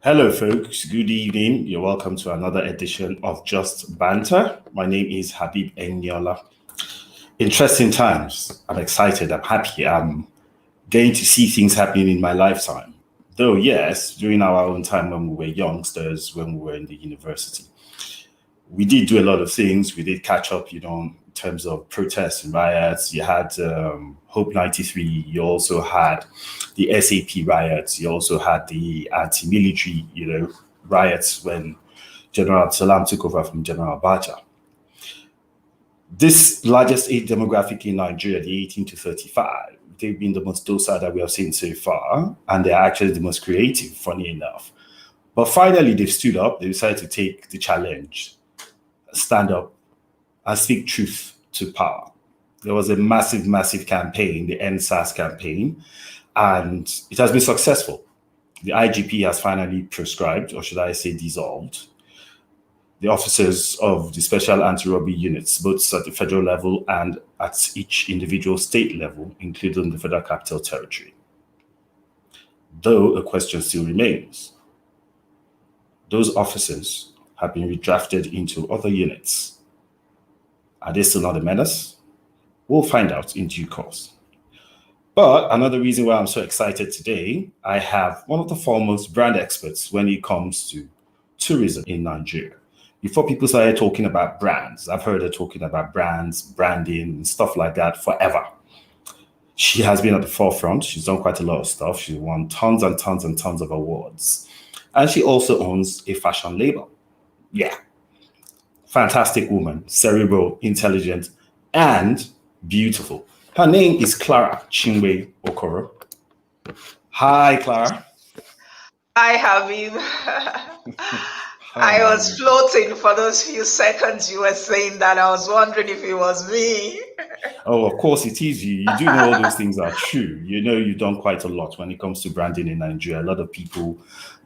Hello, folks. Good evening. You're welcome to another edition of Just Banter. My name is Habib Enyola. Interesting times. I'm excited. I'm happy. I'm getting to see things happening in my lifetime. Though, yes, during our own time when we were youngsters, when we were in the university, we did do a lot of things. We did catch up, in terms of protests and riots. You had Hope 93. You also had the SAP riots. You also had the anti-military, riots when General Salam took over from General Abacha. This largest age demographic in Nigeria, the 18 to 35, they've been the most docile that we have seen so far, and they're actually the most creative, funny enough. But finally, they've stood up. They decided to take the challenge, stand up, and speak truth to power. There was a massive, massive campaign, the NSAS campaign, and it has been successful. The IGP has finally prescribed, or should I say dissolved, the officers of the special anti-robbery units, both at the federal level and at each individual state level, including the Federal Capital Territory. Though a question still remains. Those officers have been redrafted into other units. Are they still not a menace? We'll find out in due course. But another reason why I'm so excited today, I have one of the foremost brand experts when it comes to tourism in Nigeria. Before people started talking about brands, I've heard her talking about brands, branding, and stuff like that forever. She has been at the forefront. She's done quite a lot of stuff. She won tons and tons and tons of awards. And she also owns a fashion label. Yeah. Fantastic woman, cerebral, intelligent, and beautiful. Her name is Clara Okoro. Hi, Clara. Hi, Habib. I was floating for those few seconds you were saying that. I was wondering if it was me. Oh, of course it is you. You do know all those things are true. You know you've done quite a lot when it comes to branding in Nigeria. A lot of people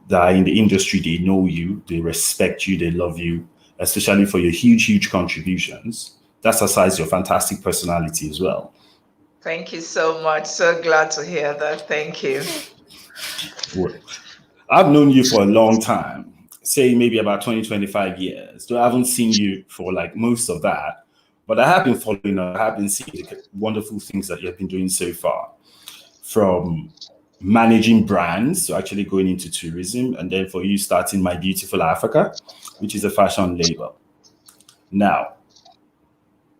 that are in the industry, they know you, they respect you, they love you, especially for your huge, huge contributions. That's aside your fantastic personality as well. Thank you so much. So glad to hear that. Thank you. Well, I've known you for a long time, say maybe about 20, 25 years. So I haven't seen you for like most of that, but I have been following up, I have been seeing the wonderful things that you've been doing so far, from managing brands to actually going into tourism, and then for you starting My Beautiful Africa, which is a fashion label. Now,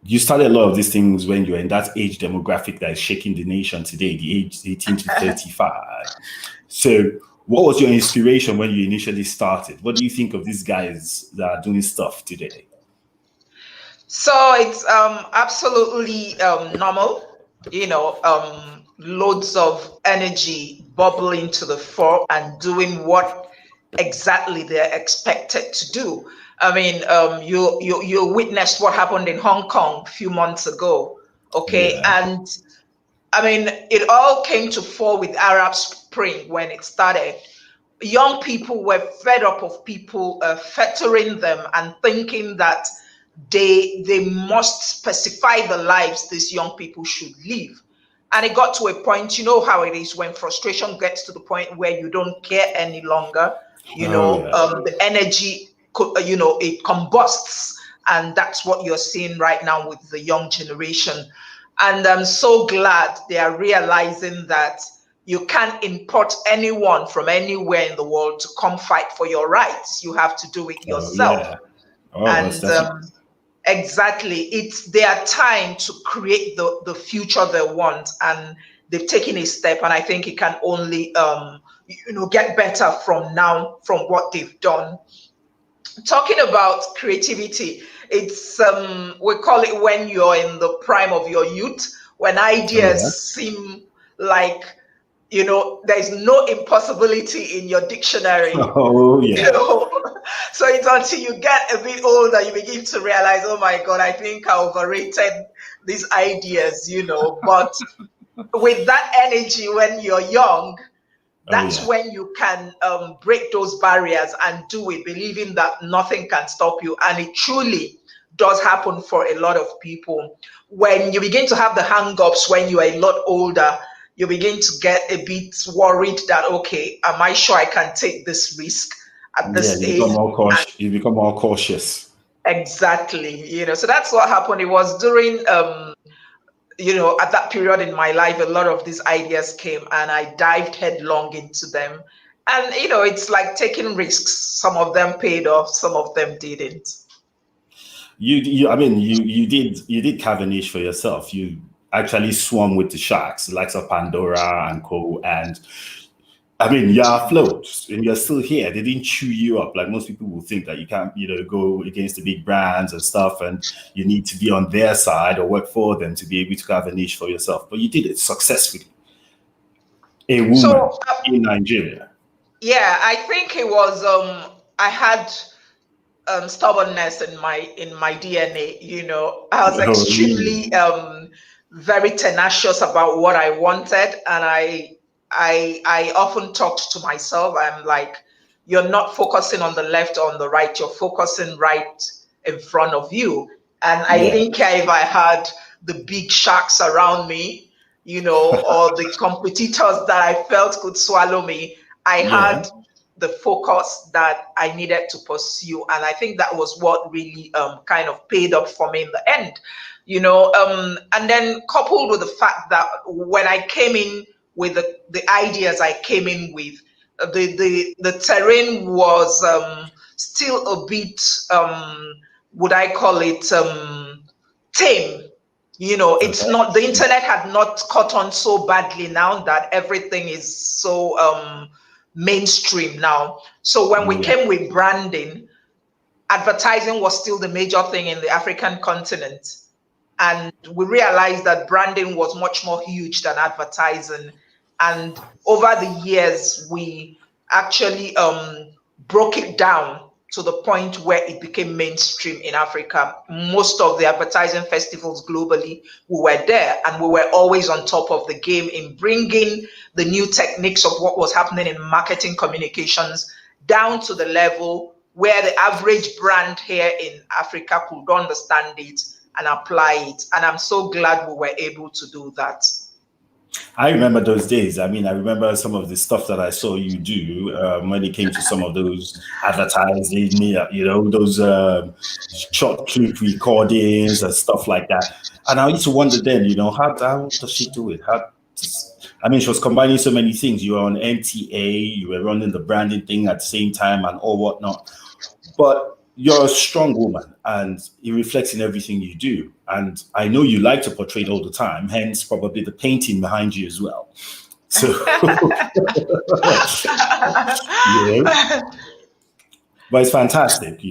you started a lot of these things when you were in that age demographic that is shaking the nation today, the age 18 to 35. So what was your inspiration when you initially started? What do you think of these guys that are doing stuff today? So it's absolutely normal, loads of energy bubbling to the fore and doing what exactly they're expected to do. I mean, you witnessed what happened in Hong Kong a few months ago, okay? Yeah. And I mean, it all came to fore with Arab Spring when it started. Young people were fed up of people fettering them and thinking that they must specify the lives these young people should live. And it got to a point, you know how it is when frustration gets to the point where you don't care any longer, the energy, it combusts. And that's what you're seeing right now with the young generation. And I'm so glad they are realizing that you can't import anyone from anywhere in the world to come fight for your rights. You have to do it yourself. Yeah. Oh, And exactly, it's their time to create the future they want, and they've taken a step, and I think it can only get better from now from what they've done. Talking about creativity, it's we call it when you're in the prime of your youth, when ideas seem like there's no impossibility in your dictionary. Oh, yeah. So it's until you get a bit older you begin to realize, oh my God, I think I overrated these ideas, but with that energy when you're young, that's when you can break those barriers and do it, believing that nothing can stop you. And it truly does happen for a lot of people. When you begin to have the hang-ups when you are a lot older, you begin to get a bit worried that, okay, am I sure I can take this risk at Yeah, this you become age? more cautious. You become more cautious. Exactly. So that's what happened. It was during, at that period in my life, a lot of these ideas came and I dived headlong into them. And, it's like taking risks. Some of them paid off, some of them didn't. I mean, you did carve a niche for yourself. You actually swam with the sharks, the likes of Pandora and Co. And I mean, you're afloat and you're still here. They didn't chew you up like most people will think that you can't, go against the big brands and stuff, and you need to be on their side or work for them to be able to carve a niche for yourself. But you did it successfully. A woman So, in Nigeria. yeah, I think it was, I had stubbornness in my DNA. I was Oh, really? extremely very tenacious about what I wanted, and I often talked to myself. I'm like, you're not focusing on the left or on the right. You're focusing right in front of you. And I Yeah, didn't care if I had the big sharks around me, or the competitors that I felt could swallow me. I yeah, had the focus that I needed to pursue. And I think that was what really kind of paid off for me in the end. And then coupled with the fact that when I came in with the ideas I came in with, the terrain was still a bit, would I call it, tame. It's okay, not, the internet had not caught on so badly now that everything is so mainstream now. So when we yeah, came with branding, advertising was still the major thing in the African continent. And we realized that branding was much more huge than advertising. And over the years, we actually broke it down to the point where it became mainstream in Africa. Most of the advertising festivals globally, we were there, and we were always on top of the game in bringing the new techniques of what was happening in marketing communications down to the level where the average brand here in Africa could understand it and apply it. And I'm so glad we were able to do that. I remember those days. I mean, I remember some of the stuff that I saw you do when it came to some of those advertising, those short clip recordings and stuff like that. And I used to wonder then, how does she do it? I mean, she was combining so many things. You were on MTA, you were running the branding thing at the same time and all whatnot. But you're a strong woman and it reflects in everything you do. And I know you like to portray it all the time, hence probably the painting behind you as well. So, you know, but it's fantastic.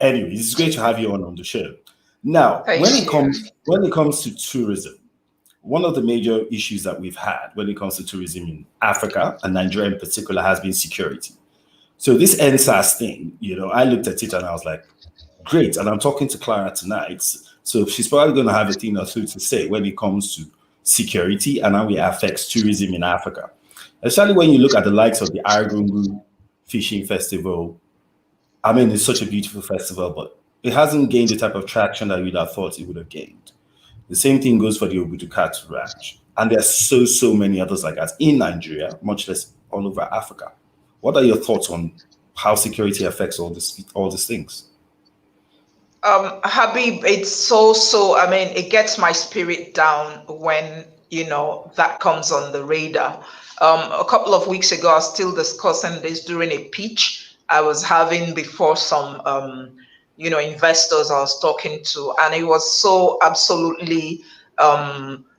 Anyways, it's great to have you on the show. Now, when Thank it you. comes to tourism, one of the major issues that we've had when it comes to tourism in Africa and Nigeria in particular has been security. So this NSAS thing, I looked at it and I was like, great. And I'm talking to Clara tonight. So she's probably going to have a thing or two to say when it comes to security and how it affects tourism in Africa. Especially when you look at the likes of the Argungu Fishing Festival. I mean, it's such a beautiful festival, but it hasn't gained the type of traction that we'd have thought it would have gained. The same thing goes for the Obudukat Ranch. And there's so many others like that in Nigeria, much less all over Africa. What are your thoughts on how security affects all these things? Habib, it's so, I mean, it gets my spirit down when, that comes on the radar. A couple of weeks ago, I was still discussing this during a pitch I was having before some, investors I was talking to, and it was so absolutely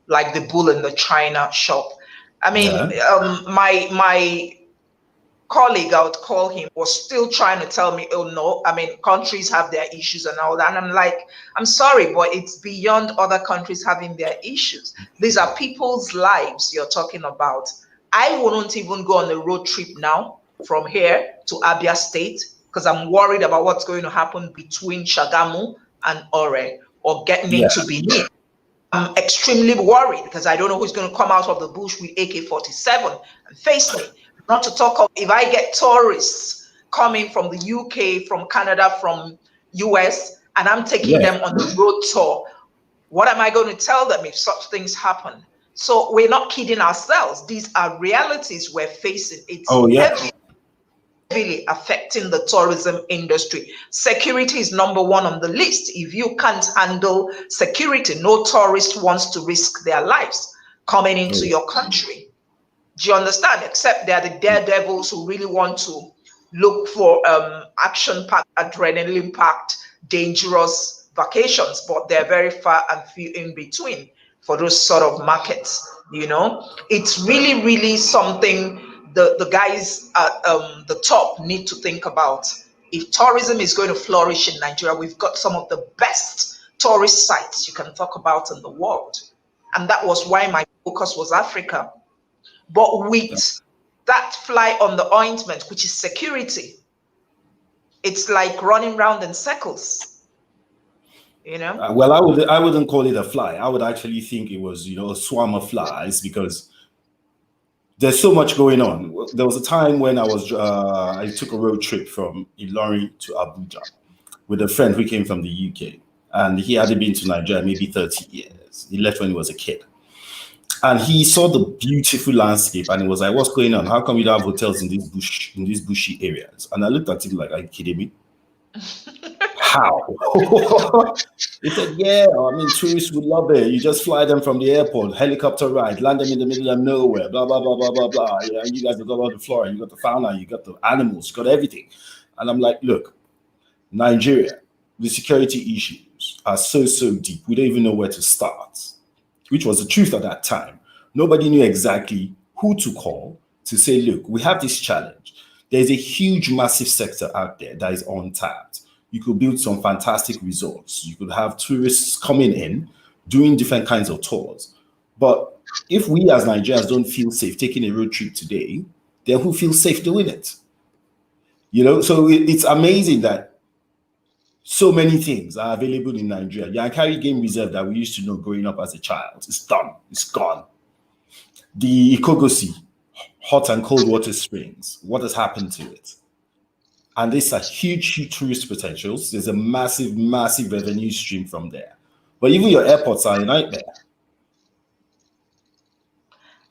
like the bull in the china shop. I mean, Yeah. my colleague, I would call him, was still trying to tell me, oh no, I mean, countries have their issues and all that. And I'm like, I'm sorry, but it's beyond other countries having their issues. These are people's lives you're talking about. I wouldn't even go on a road trip now from here to Abia State because I'm worried about what's going to happen between Shagamu and Ore or getting Yeah. into Benin. I'm extremely worried because I don't know who's going to come out of the bush with AK-47 and face me. Not to talk of if I get tourists coming from the UK, from Canada, from US, and I'm taking Yeah. them on the road tour. What am I going to tell them if such things happen? So we're not kidding ourselves. These are realities we're facing. It's Oh yeah. heavily affecting the tourism industry. Security is number one on the list. If you can't handle security, no tourist wants to risk their lives coming into your country. Do you understand? Except they're the daredevils who really want to look for action-packed, adrenaline-packed, dangerous vacations, but they're very far and few in between for those sort of markets. It's really, really something the guys at the top need to think about. If tourism is going to flourish in Nigeria, we've got some of the best tourist sites you can talk about in the world. And that was why my focus was Africa. But with that fly on the ointment, which is security, it's like running round in circles, Well, I wouldn't call it a fly. I would actually think it was, a swarm of flies, because there's so much going on. There was a time when I took a road trip from Ilorin to Abuja with a friend who came from the UK, and he hadn't been to Nigeria maybe 30 years. He left when he was a kid. And he saw the beautiful landscape, and he was like, "What's going on? How come you don't have hotels in these bushy areas?" And I looked at him like, "Are you kidding me? How?" He said, "Yeah, I mean, tourists would love it. You just fly them from the airport, helicopter ride, land them in the middle of nowhere, blah blah blah blah blah blah. Yeah, you guys have got all the flora, you got the fauna, you got the animals, you got everything." And I'm like, "Look, Nigeria, the security issues are so deep. We don't even know where to start." Which was the truth at that time. Nobody knew exactly who to call to say, "Look, we have this challenge. There's a huge, massive sector out there that is untapped. You could build some fantastic resorts. You could have tourists coming in, doing different kinds of tours. But if we as Nigerians don't feel safe taking a road trip today, then who feels safe doing it?" So it's amazing that so many things are available in Nigeria. Yankari Game Reserve that we used to know growing up as a child, it's done. It's gone. The Ikogosi, hot and cold water springs, what has happened to it? And these are huge tourist potentials. There's a massive, massive revenue stream from there. But even your airports are a nightmare.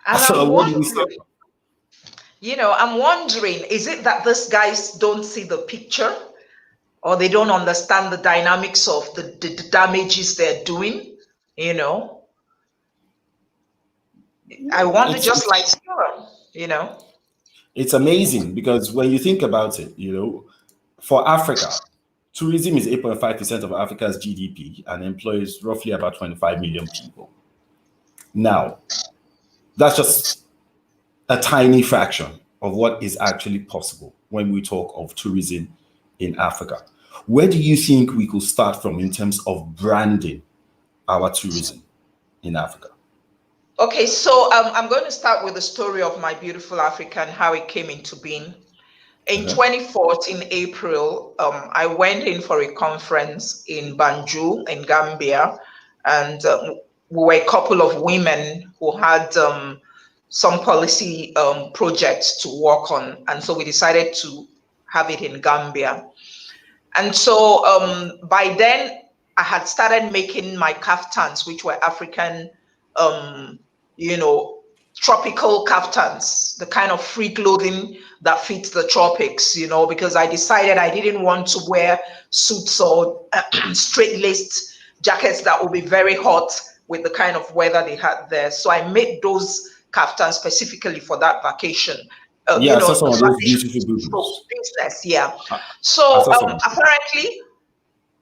And So what do we say? I'm wondering, is it that these guys don't see the picture? Or they don't understand the dynamics of the damages they're doing, I want to just like, It's amazing, because when you think about it, for Africa, tourism is 8.5% of Africa's GDP and employs roughly about 25 million people. Now, that's just a tiny fraction of what is actually possible when we talk of tourism in Africa. Where do you think we could start from in terms of branding our tourism in Africa? Okay, so I'm going to start with the story of my beautiful Africa and how it came into being. In 2014, April, I went in for a conference in Banjul in Gambia, and we were a couple of women who had some policy projects to work on, and so we decided to have it in Gambia. And so by then, I had started making my kaftans, which were African, tropical kaftans, the kind of free clothing that fits the tropics, because I decided I didn't want to wear suits or straight-laced jackets that would be very hot with the kind of weather they had there. So I made those kaftans specifically for that vacation. Yeah, I saw some of those beautiful business. Yeah. So apparently,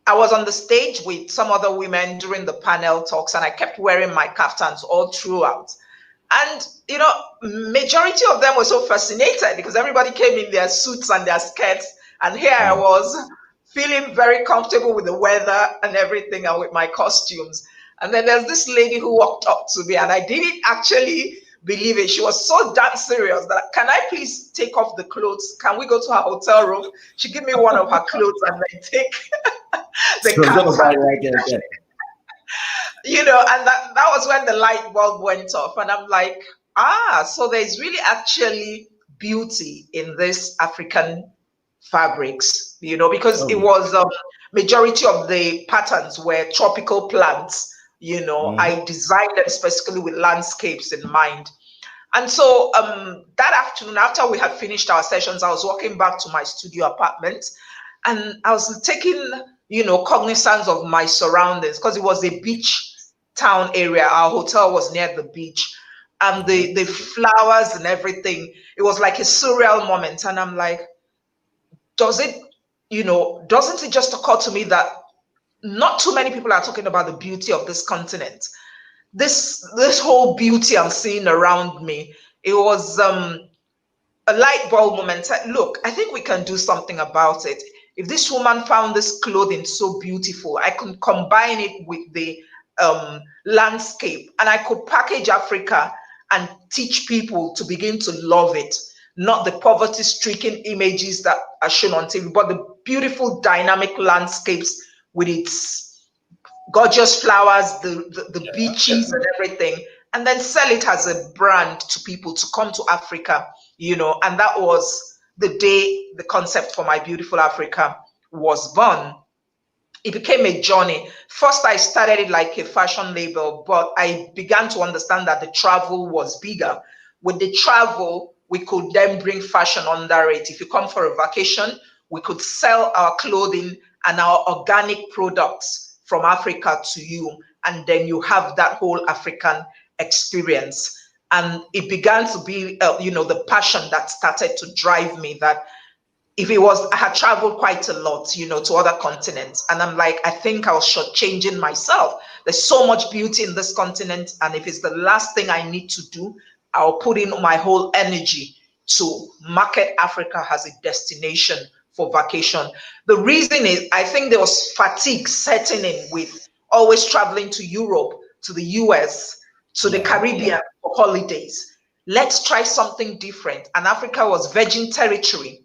I was on the stage with some other women during the panel talks, and I kept wearing my kaftans all throughout. And majority of them were so fascinated because everybody came in their suits and their skirts, and here I was feeling very comfortable with the weather and everything, and with my costumes. And then there's this lady who walked up to me, and I didn't actually believe it. She was so damn serious that, "Can I please take off the clothes? Can we go to her hotel room?" She gave me one of her clothes and then take the cap. And that was when the light bulb went off, and I'm like, so there's really actually beauty in this African fabrics, because it was majority of the patterns were tropical plants I designed them specifically with landscapes in mind. And so that afternoon, after we had finished our sessions, I was walking back to my studio apartment, and I was taking, cognizance of my surroundings, because it was a beach town area. Our hotel was near the beach, and the flowers and everything. It was like a surreal moment. And I'm like, doesn't it just occur to me that not too many people are talking about the beauty of this continent? This whole beauty I'm seeing around me, it was a light bulb moment. Look, I think we can do something about it. If this woman found this clothing so beautiful, I could combine it with the landscape, and I could package Africa and teach people to begin to love it. Not the poverty stricken images that are shown on TV, but the beautiful dynamic landscapes with its gorgeous flowers, the beaches and everything, and then sell it as a brand to people to come to Africa, and that was the day the concept for My Beautiful Africa was born. It became a journey. First, I started it like a fashion label, but I began to understand that the travel was bigger. With the travel, we could then bring fashion under it. If you come for a vacation, we could sell our clothing and our organic products from Africa to you, and then you have that whole African experience. And it began to be, the passion that started to drive me, that if it was, I had traveled quite a lot, to other continents. And I'm like, I think I was shortchanging myself. There's so much beauty in this continent. And if it's the last thing I need to do, I'll put in my whole energy to market Africa as a destination for vacation. The reason is, I think there was fatigue setting in with always traveling to Europe, to the US, to the Caribbean for holidays. Let's try something different. And Africa was virgin territory.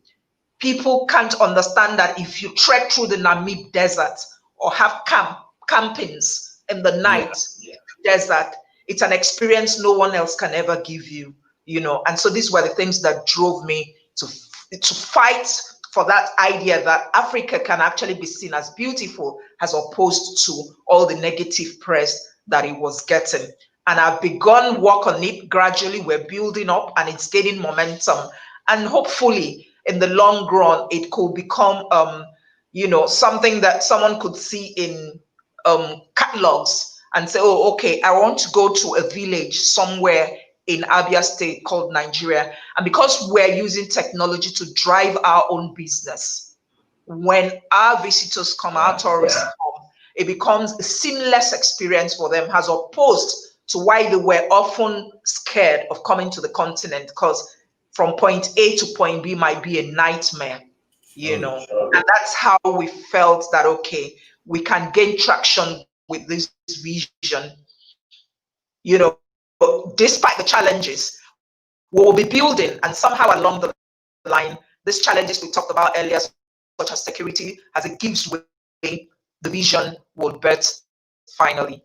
People can't understand that if you trek through the Namib desert or have campings in the night desert, it's an experience no one else can ever give you, And so these were the things that drove me to fight for that idea that Africa can actually be seen as beautiful, as opposed to all the negative press that it was getting. And I've begun work on it gradually. We're building up, and it's gaining momentum. And hopefully, in the long run, it could become, something that someone could see in catalogs and say, oh, okay, I want to go to a village somewhere in Abia State called Nigeria. And because we're using technology to drive our own business, when our visitors come, our tourists come, it becomes a seamless experience for them, as opposed to why they were often scared of coming to the continent, because from point A to point B might be a nightmare, and that's how we felt that, okay, we can gain traction with this vision, despite the challenges we'll be building. And somehow along the line, these challenges we talked about earlier, such as security, as it gives way, the vision will birth finally.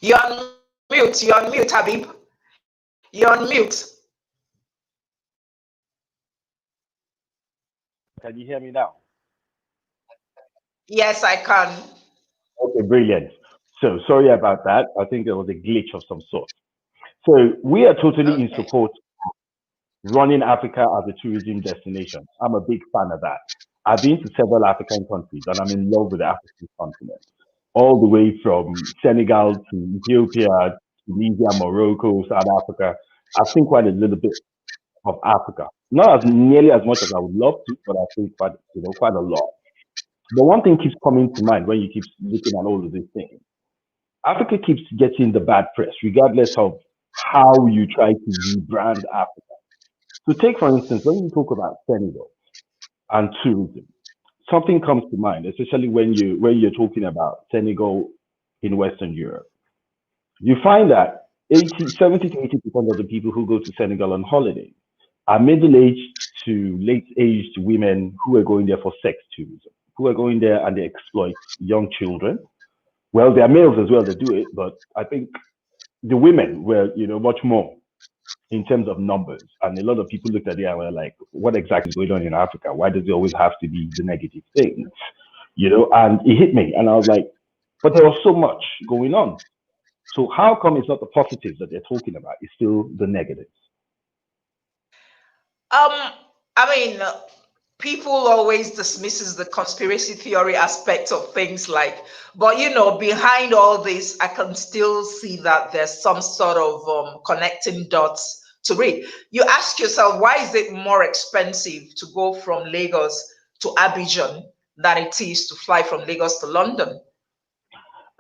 You're on mute, Habib. You're on mute. Can you hear me now? Yes, I can. Okay, brilliant. So sorry about that. I think there was a glitch of some sort. So we are totally in support of running Africa as a tourism destination. I'm a big fan of that. I've been to several African countries, and I'm in love with the African continent, all the way from Senegal to Ethiopia, Tunisia, Morocco, South Africa. I've seen quite a little bit of Africa. Not as nearly as much as I would love to, but I've seen quite a lot. But one thing keeps coming to mind when you keep looking at all of these things. Africa keeps getting the bad press, regardless of how you try to rebrand Africa. So take, for instance, when you talk about Senegal and tourism, something comes to mind, especially when you're talking about Senegal in Western Europe. You find that 70 to 80% of the people who go to Senegal on holiday are middle-aged to late-aged women who are going there for sex tourism, who are going there and they exploit young children. Well, there are males as well that do it, but I think the women were, much more. in terms of numbers. And a lot of people looked at it and were like, what exactly is going on in Africa? Why does it always have to be the negative things? You know, and it hit me. And I was like, but there was so much going on. So how come it's not the positives that they're talking about? It's still the negatives. I mean, people always dismisses the conspiracy theory aspect of things like, but you know, behind all this, I can still see that there's some sort of connecting dots to read. You ask yourself, why is it more expensive to go from Lagos to Abidjan than it is to fly from Lagos to London?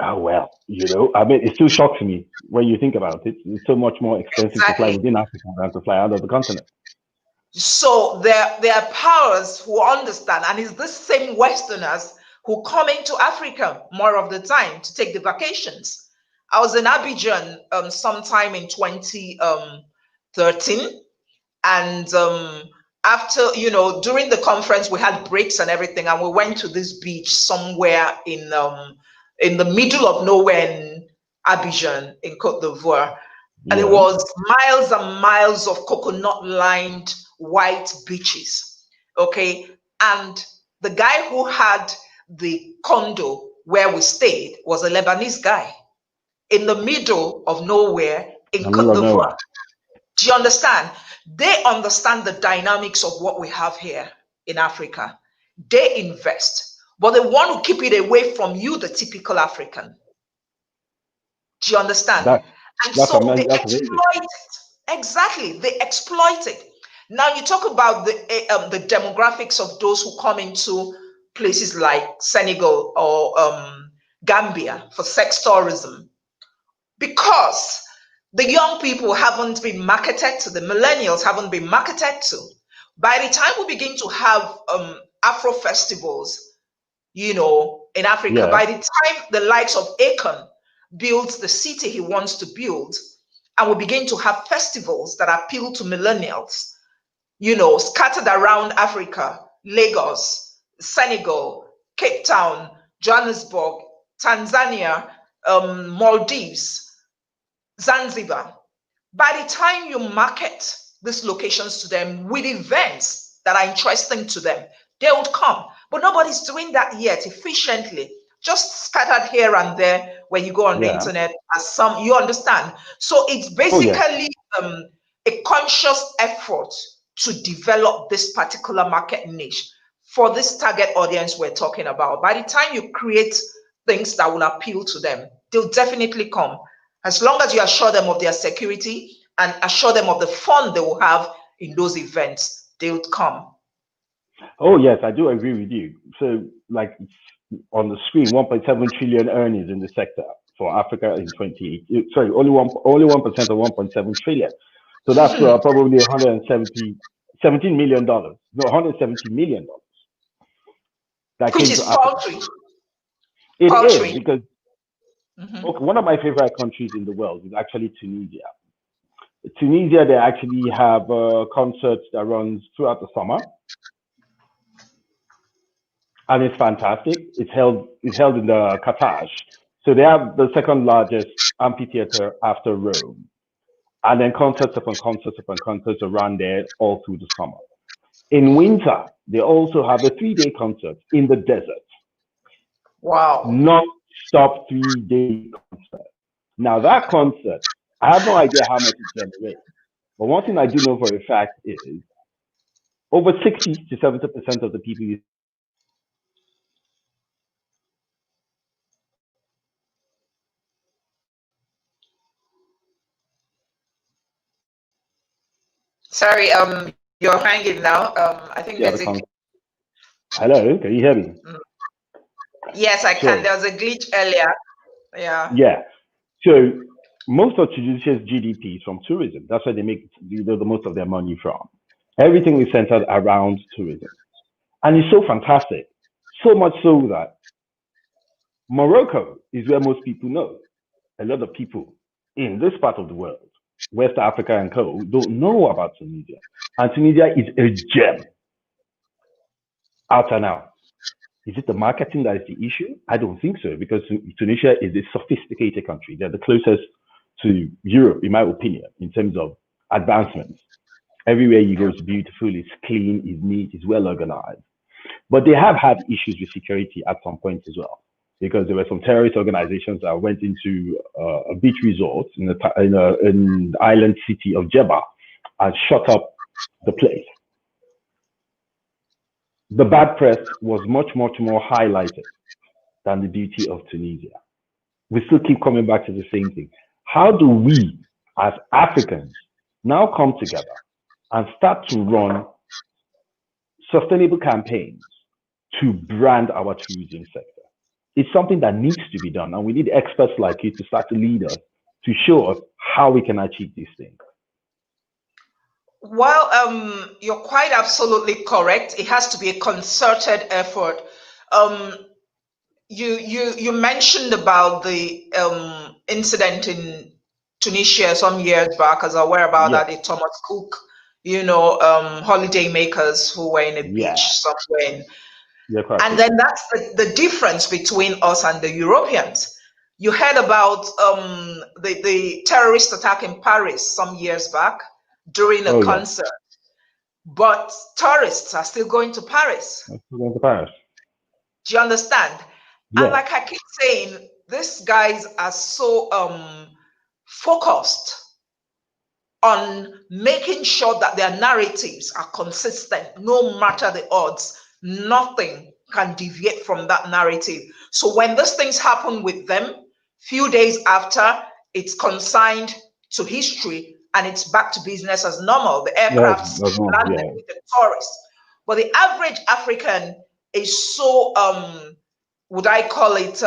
Oh, well, you know, I mean, it still shocks me when you think about it. It's so much more expensive to fly Exactly. within Africa than to fly out of the continent. So there are powers who understand, and it's the same Westerners who come into Africa more of the time to take the vacations. I was in Abidjan sometime in 2013, and after, you know, during the conference we had breaks and everything, and we went to this beach somewhere in the middle of nowhere in Abidjan in Cote d'Ivoire. And it Yeah. was miles and miles of coconut lined white beaches. Okay. And the guy who had the condo where we stayed was a Lebanese guy in the middle of nowhere in The middle Cote of d'Ivoire. nowhere. Do you understand? They understand the dynamics of what we have here in Africa. They invest, but they want to keep it away from you, the typical African. Do you understand? That, And so they that's amazing. exploit it. Exactly. They exploit it. Now you talk about the demographics of those who come into places like Senegal or Gambia for sex tourism, because the young people haven't been marketed to, the millennials haven't been marketed to. By the time we begin to have Afro festivals, you know, in Africa, Yeah. by the time the likes of Akon builds the city he wants to build, and we begin to have festivals that appeal to millennials, you know, scattered around Africa, Lagos, Senegal, Cape Town, Johannesburg, Tanzania, Maldives, Zanzibar. By the time you market these locations to them with events that are interesting to them, they would come. But nobody's doing that yet efficiently, just scattered here and there when you go on the Yeah. internet as some, you understand. So it's Oh, yeah. basically a conscious effort to develop this particular market niche for this target audience we're talking about. By the time you create things that will appeal to them, they'll definitely come. As long as you assure them of their security and assure them of the fun they will have in those events, they would come. Oh, yes, I do agree with you. So, like on the screen, 1.7 trillion earnings in the sector for Africa in 2018. Sorry, only 1% of 1.7 trillion. So that's probably 17 million dollars. No, 170 million dollars that Which came is to Africa. paltry. It is Paltry. because okay, one of my favorite countries in the world is actually Tunisia. Tunisia, they actually have concerts that runs throughout the summer, and it's fantastic. It's held in the Qatar, so they have the second largest amphitheater after Rome, and then concerts upon concerts upon concerts around there all through the summer. In winter, they also have a 3-day concert in the desert. Wow. Non-stop 3-day concert. Now that concert, I have no idea how much it generates, but one thing I do know for a fact is over 60 to 70% of the people you Sorry, you're hanging now. I think see at there's the a concert. Hello, can you hear me? yes, I can. So There was a glitch earlier. Yeah. yeah, so most of Tunisia's GDP is from tourism. That's where they make the most of their money from. Everything is centered around tourism, and it's so fantastic. So much so that Morocco is where most people know. A lot of people in this part of the world, West Africa and co, don't know about Tunisia. And Tunisia is a gem out and out. Is it the marketing that is the issue? I don't think so, because Tunisia is a sophisticated country. They're the closest to Europe, in my opinion, in terms of advancements. Everywhere you go is beautiful, it's clean, it's neat, it's well organized. But they have had issues with security at some point as well, because there were some terrorist organizations that went into a beach resort in the island city of Jeddah and shut up the place. The bad press was much, much more highlighted than the beauty of Tunisia. We still keep coming back to the same thing. How do we, as Africans, now come together and start to run sustainable campaigns to brand our tourism sector? It's something that needs to be done, and we need experts like you to start to lead us, to show us how we can achieve these things. Well, you're quite absolutely correct. It has to be a concerted effort. You mentioned about the incident in Tunisia some years back, as I aware about that, the Thomas Cook, holiday makers who were in a beach somewhere. And then that's the difference between us and the Europeans. You heard about the terrorist attack in Paris some years back during a concert. But tourists are still going to Paris. Going to Paris. Do you understand? Yeah. And like I keep saying, these guys are so focused on making sure that their narratives are consistent, no matter the odds. Nothing can deviate from that narrative. So when these things happen with them, few days after, it's consigned to history and it's back to business as normal. The aircraft landed with the tourists. But the average African is so, would I call it,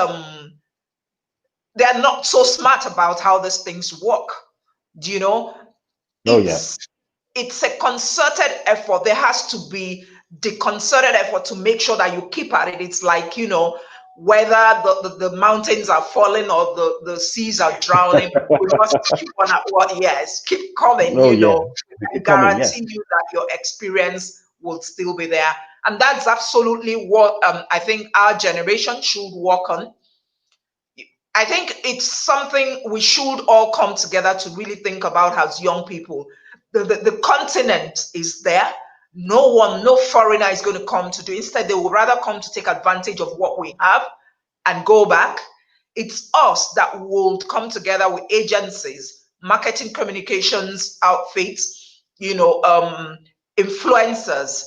they're not so smart about how these things work. Do you know? It's a concerted effort. There has to be the concerted effort to make sure that you keep at it. It's like, whether the mountains are falling or the seas are drowning, we must keep on at what, keep coming, I guarantee you that your experience will still be there. And that's absolutely what I think our generation should work on. I think it's something we should all come together to really think about as young people. The continent is there. No foreigner is going to come to do. Instead, they would rather come to take advantage of what we have and go back. It's us that will come together with agencies, marketing communications outfits, influencers.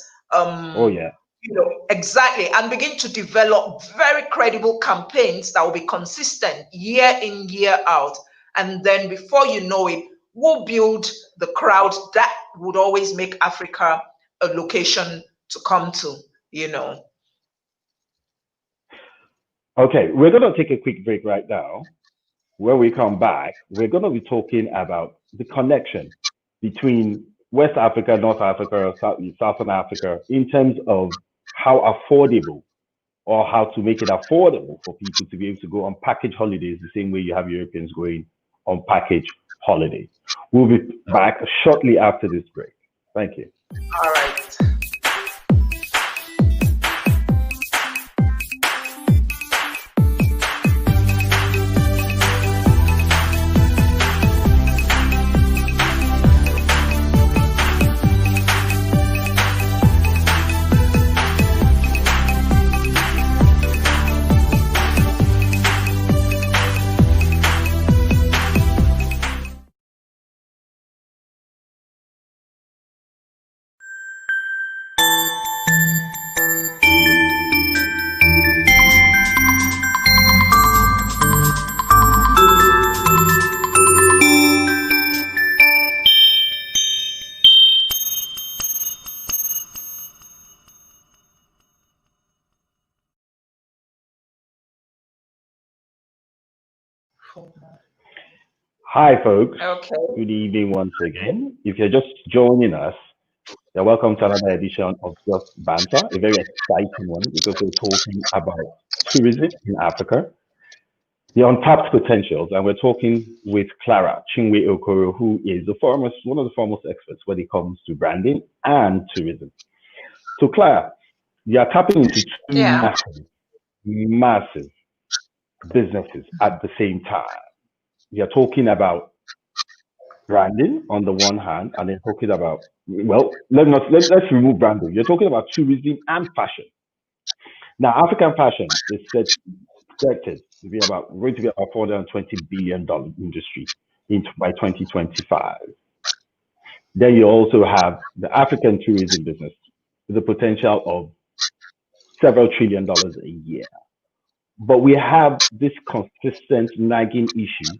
Exactly, and begin to develop very credible campaigns that will be consistent year in, year out. And then before you know it, we'll build the crowd that would always make Africa a location to come to, Okay, we're going to take a quick break right now. When we come back, we're going to be talking about the connection between West Africa, North Africa, Southern Africa, in terms of how affordable, or how to make it affordable for people to be able to go on package holidays the same way you have Europeans going on package holidays. We'll be back shortly after this break. Thank you. All right. Hi, folks. Okay. Good evening once again. If you're just joining us, you're welcome to another edition of Just Banter, a very exciting one because we're talking about tourism in Africa, the untapped potentials, and we're talking with Clara Okoro, who is one of the foremost experts when it comes to branding and tourism. So, Clara, you are tapping into two massive businesses at the same time. We are talking about branding on the one hand, and then talking about, well, let's remove branding. You're talking about tourism and fashion. Now, African fashion is expected to be about going to be about $420 billion industry by 2025. Then you also have the African tourism business with the potential of several $1 trillion a year. But we have this consistent nagging issue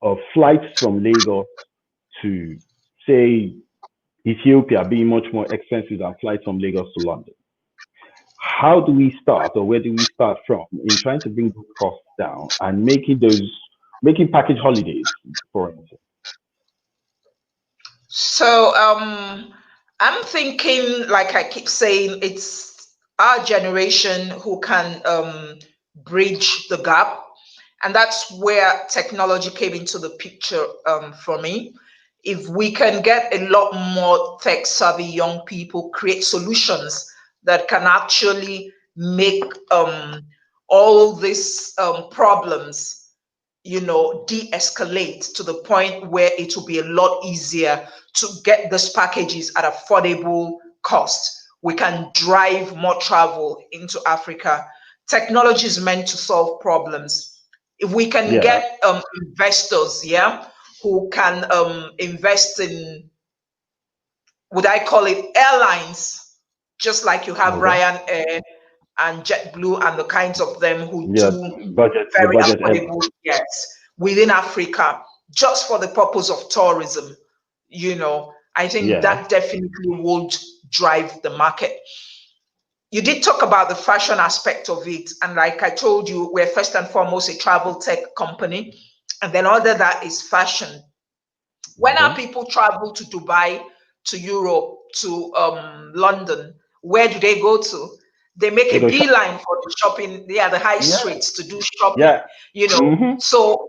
of flights from Lagos to, say, Ethiopia being much more expensive than flights from Lagos to London. How do we start, or where do we start from in trying to bring those costs down and making package holidays, for instance? So I'm thinking, like I keep saying, it's our generation who can bridge the gap. And that's where technology came into the picture for me. If we can get a lot more tech savvy young people create solutions that can actually make all these problems, de-escalate to the point where it will be a lot easier to get these packages at affordable cost. We can drive more travel into Africa. Technology is meant to solve problems. If we can Yeah, get investors, who can invest in, would I call it, airlines, just like you have okay. Ryanair and JetBlue and the kinds of them who Yeah, do the very budget airline. affordable jets within Africa, just for the purpose of tourism. I think Yeah, that definitely would drive the market. You did talk about the fashion aspect of it. And like I told you, we're first and foremost a travel tech company. And then under that is fashion. When our okay. people travel to Dubai, to Europe, to London, where do they go to? They make They a go shop. beeline for the shopping, the high Yeah, streets to do shopping, yeah. you know. Mm-hmm. So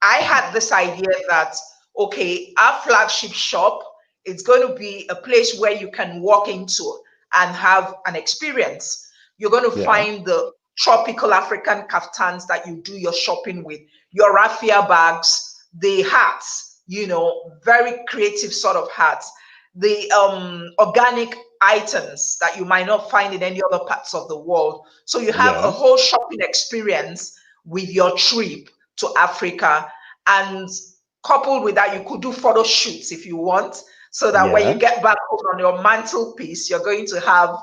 I had this idea that, okay, our flagship shop, it's going to be a place where you can walk into and have an experience. You're going to Yeah, find the tropical African kaftans that you do your shopping with, your raffia bags, the hats, very creative sort of hats, the organic items that you might not find in any other parts of the world. So you have a yeah, whole shopping experience with your trip to Africa. And coupled with that, you could do photo shoots if you want, so that when you yeah, get back home on your mantelpiece, you're going to have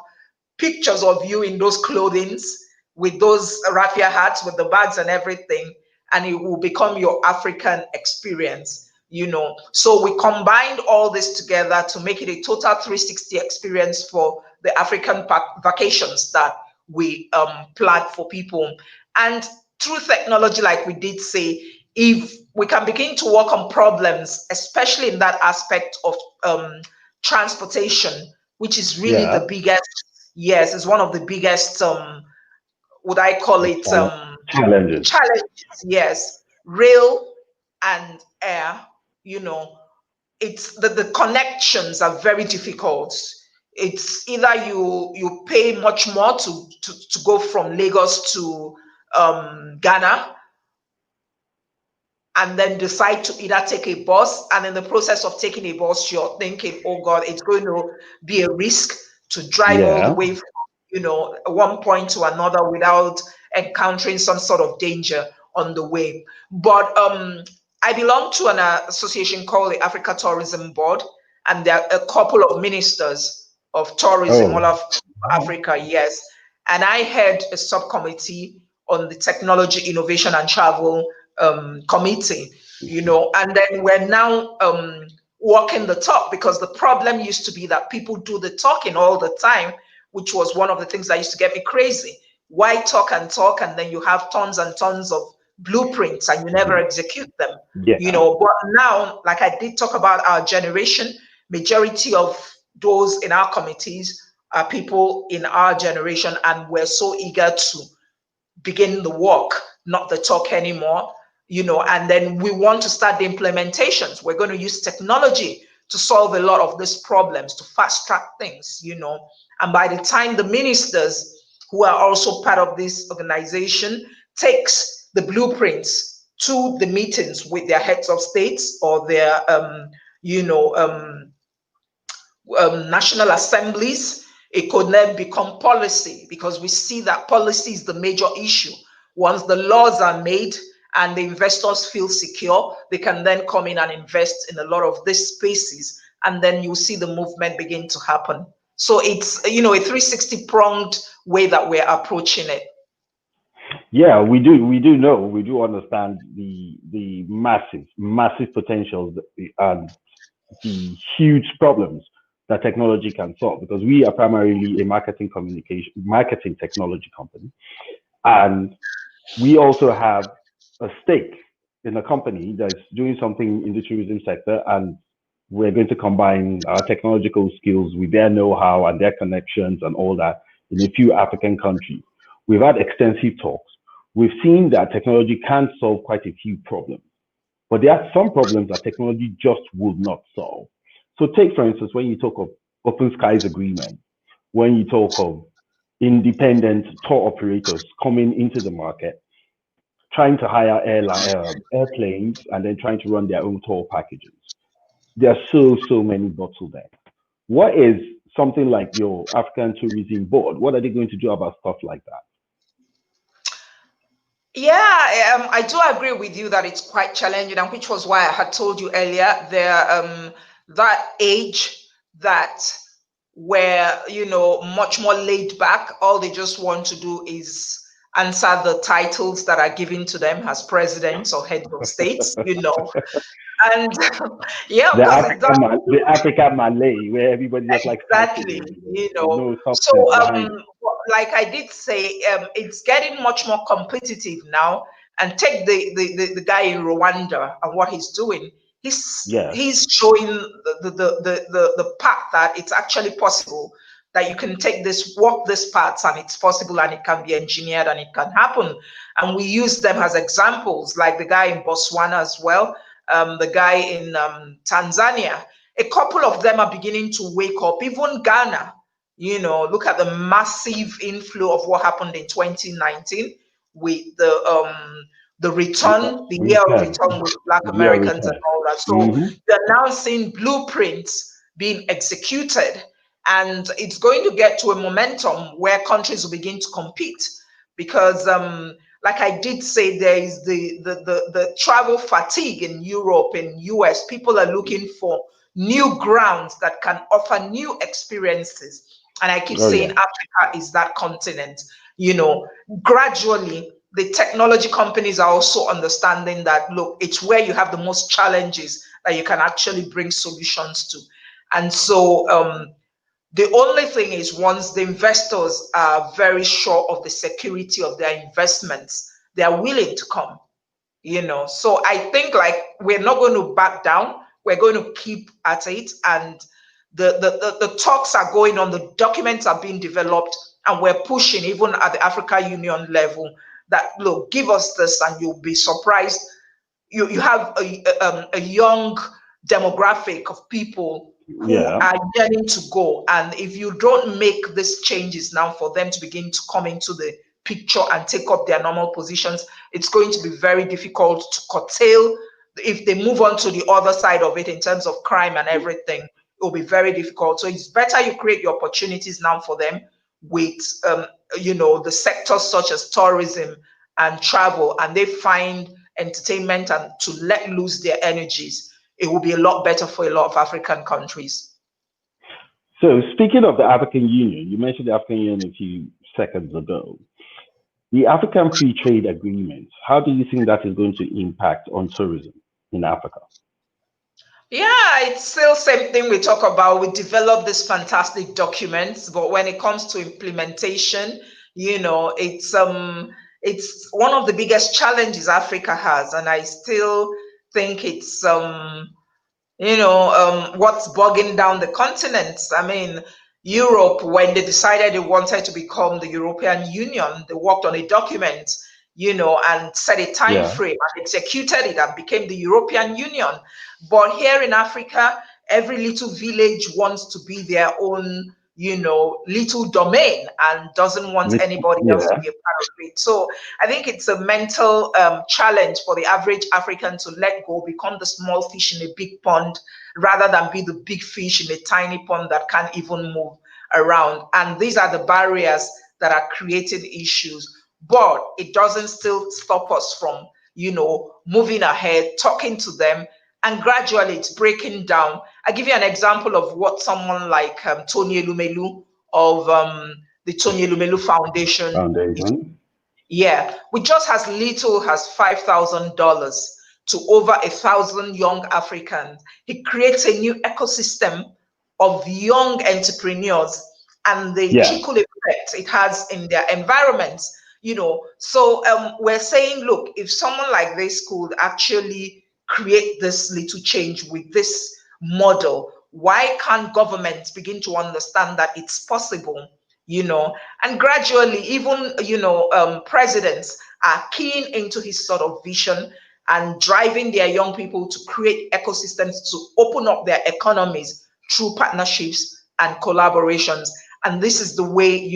pictures of you in those clothings with those raffia hats, with the bags and everything, and it will become your African experience. So we combined all this together to make it a total 360 experience for the African vacations that we plan for people. And through technology, like we did say, if we can begin to work on problems, especially in that aspect of transportation, which is really the yeah. biggest, yes, it's one of the biggest, would I call it, Challenges. challenges, yes, rail and air, you know, it's the connections are very difficult. It's either you pay much more to go from Lagos to Ghana, and then decide to either take a bus, and in the process of taking a bus you're thinking, oh god, it's going to be a risk to drive all the Yeah, way from one point to another without encountering some sort of danger on the way. But I belong to an association called the Africa Tourism Board, and there are a couple of ministers of tourism all oh, of Africa, yes. And I head a subcommittee on the technology, innovation, and travel committee, and then we're now walking the talk, because the problem used to be that people do the talking all the time, which was one of the things that used to get me crazy. Why talk and talk, and then you have tons and tons of blueprints and you never execute them? yeah, But now, like I did talk about our generation, majority of those in our committees are people in our generation, and we're so eager to begin the work, not the talk anymore, and then we want to start the implementations. We're going to use technology to solve a lot of these problems, to fast track things, and by the time the ministers, who are also part of this organization, takes the blueprints to the meetings with their heads of states or their, national assemblies, it could then become policy, because we see that policy is the major issue. Once the laws are made and the investors feel secure, they can then come in and invest in a lot of these spaces, and then you see the movement begin to happen. So it's, a 360 pronged way that we're approaching it. Yeah, we do understand the massive potentials and the huge problems that technology can solve, because we are primarily a marketing technology company, and we also have a stake in a company that's doing something in the tourism sector, and we're going to combine our technological skills with their know-how and their connections and all that in a few African countries. We've had extensive talks. We've seen that technology can solve quite a few problems, but there are some problems that technology just would not solve. So take, for instance, when you talk of open skies agreement, when you talk of independent tour operators coming into the market, trying to hire airplanes and then trying to run their own tour packages. There are so many bottlenecks. What is something like your African Tourism Board? What are they going to do about stuff like that? Yeah, I do agree with you that it's quite challenging, and which was why I had told you earlier, that age that where much more laid back, all they just want to do is answer the titles that are given to them as presidents or heads of states, and yeah, the African Malay, where everybody just likes exactly, no so substance behind it. like I did say, it's getting much more competitive now. And take the guy in Rwanda and what he's doing. He's showing the path that it's actually possible, that you can walk this path, and it's possible, and it can be engineered, and it can happen. And we use them as examples, like the guy in Botswana as well, the guy in Tanzania. A couple of them are beginning to wake up. Even Ghana, look at the massive inflow of what happened in 2019 with the return, the year of return with Black Americans and all that. So they're now seeing blueprints being executed, and it's going to get to a momentum where countries will begin to compete, because like I did say, there is the travel fatigue in Europe and US. People are looking for new grounds that can offer new experiences. And I keep saying Africa is that continent. Gradually, the technology companies are also understanding that, look, it's where you have the most challenges that you can actually bring solutions to. And so the only thing is, once the investors are very sure of the security of their investments, they are willing to come. So I think, like, we're not going to back down. We're going to keep at it. And the talks are going on, the documents are being developed, and we're pushing even at the Africa Union level that, look, give us this and you'll be surprised. You have a young demographic of people who are yearning to go. And if you don't make these changes now for them to begin to come into the picture and take up their normal positions, it's going to be very difficult to curtail. If they move on to the other side of it in terms of crime and everything, it will be very difficult. So it's better you create the opportunities now for them with the sectors such as tourism and travel, and they find entertainment and to let loose their energies. It will be a lot better for a lot of African countries. So speaking of the African Union, you mentioned the African Union a few seconds ago. The African Free Trade Agreement, how do you think that is going to impact on tourism in Africa? Yeah, it's still same thing we talk about. We develop these fantastic documents, but when it comes to implementation, it's one of the biggest challenges Africa has, and I still think it's what's bogging down the continent. I mean, Europe, when they decided they wanted to become the European Union, they worked on a document, and set a time frame and executed it and became the European Union. But here in Africa, every little village wants to be their own, little domain and doesn't want anybody else to be a part of it. So I think it's a mental challenge for the average African to let go, become the small fish in a big pond, rather than be the big fish in a tiny pond that can't even move around. And these are the barriers that are creating issues. But it doesn't still stop us from, moving ahead, talking to them, and gradually it's breaking down. I give you an example of what someone like Tony Elumelu of the Tony Elumelu Foundation. Yeah, with just as little as $5,000 to over 1,000 young Africans, he creates a new ecosystem of young entrepreneurs and the trickle effect it has in their environments. So we're saying, look, if someone like this could actually create this little change with this model, why can't governments begin to understand that it's possible? And gradually, even presidents are keen into his sort of vision and driving their young people to create ecosystems to open up their economies through partnerships and collaborations. And this is the way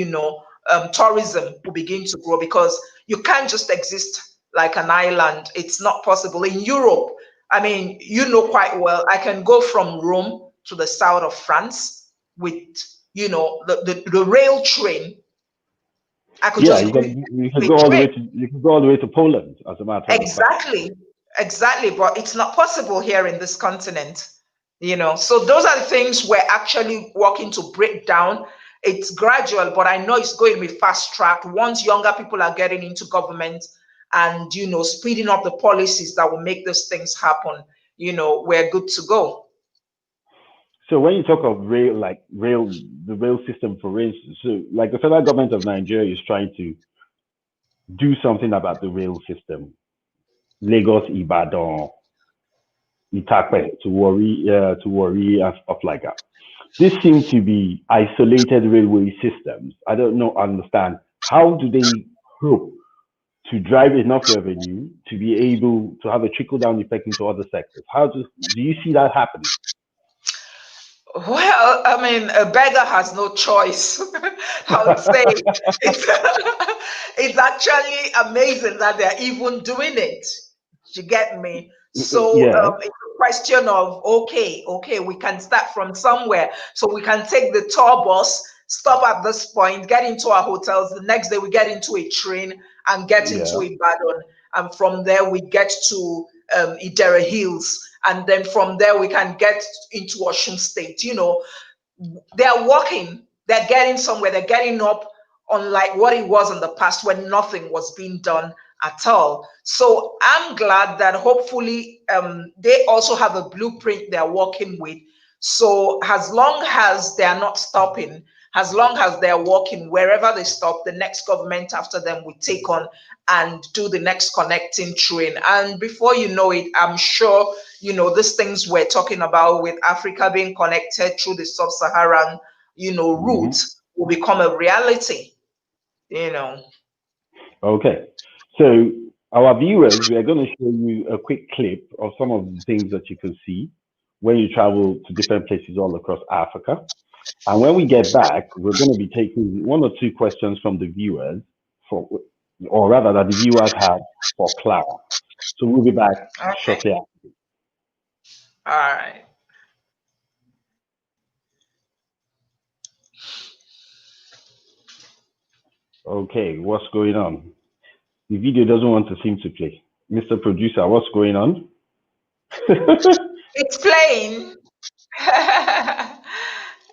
tourism will begin to grow, because you can't just exist like an island. It's not possible. In Europe, I mean, quite well, I can go from Rome to the south of France with, the rail train. I could just you can go all the way to Poland, as a matter of fact. Exactly. But it's not possible here in this continent. So those are the things we're actually working to break down. It's gradual, but I know it's going to be fast tracked once younger people are getting into government and speeding up the policies that will make those things happen. We're good to go. So when you talk of the rail system, for instance, so like the federal government of Nigeria is trying to do something about the rail system, Lagos, Ibadan, Itape, to worry and stuff like that. This seems to be isolated railway systems. I don't understand. How do they hope to drive enough revenue to be able to have a trickle-down effect into other sectors? Do you see that happening? Well, I mean, a beggar has no choice. I would say it's actually amazing that they're even doing it. You get me? So it's a question of, okay, we can start from somewhere. So we can take the tour bus, stop at this point, get into our hotels. The next day we get into a train and get into Ibadan. And from there we get to Idere Hills. And then from there we can get into Osun State. They're walking, they're getting somewhere, they're getting up, unlike what it was in the past when nothing was being done at all. So I'm glad that hopefully they also have a blueprint they're working with. So as long as they're not stopping, as long as they're working, wherever they stop, the next government after them will take on and do the next connecting train. And before you know it, I'm sure, these things we're talking about with Africa being connected through the sub-Saharan, route will become a reality, Okay. So our viewers, we are going to show you a quick clip of some of the things that you can see when you travel to different places all across Africa. And when we get back, we're going to be taking one or two questions from the viewers, or rather that the viewers have for Clara. So we'll be back shortly after. All right. Okay, what's going on? The video doesn't want to seem to play. Mr. Producer, what's going on? It's playing.